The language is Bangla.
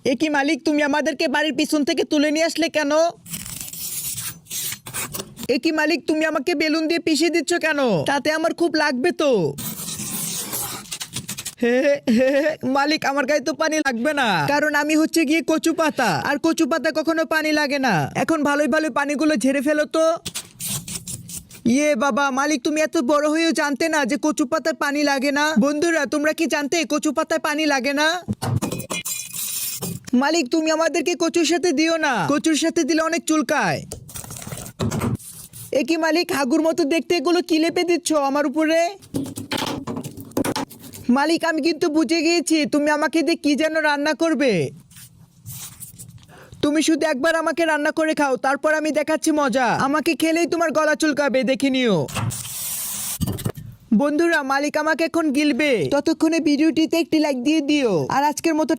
এ কি মালিক, তুমি আমাদেরকে বাড়ির পিছন থেকে তুলে নিয়ে আসলে কেন? এ কি মালিক, তুমি আমাকে বেলুন দিয়ে পিষিয়ে দিচ্ছ কেন? তাতে আমার খুব লাগবে তো। হে হে হে, মালিক আমার গায়ে তো পানি লাগবে না, কারণ আমি হচ্ছে গিয়ে কচু পাতা, আর কচু পাতা কখনো পানি লাগে না। এখন ভালোই ভালো পানিগুলো ঝেড়ে ফেলো তো। ইয়ে বাবা, মালিক তুমি এত বড় হয়েও জানতে না যে কচু পাতায় পানি লাগে না? বন্ধুরা, তোমরা কি জানতে কচু পাতায় পানি লাগে না? মালিক তুমি আমাদেরকে কচুর সাথে দিও না, কচুর সাথে দিলে অনেক চুলকায়। এ কি মালিক, হাগুর মতো দেখতে এগুলো কি লেপে দিচ্ছ আমার উপরে? মালিক আমি কিন্তু বুঝে গিয়েছি তুমি আমাকে দিয়ে কি যেন রান্না করবে। তুমি শুধু একবার আমাকে রান্না করে খাও, তারপর আমি দেখাচ্ছি মজা। আমাকে খেলেই তোমার গলা চুলকাবে, দেখে নিও। বন্ধুরা, মালিক আমাকে এখন গিলবে, ততক্ষণে ভিডিওটিতে একটি লাইক দিয়ে দিও। আর আজকের মতো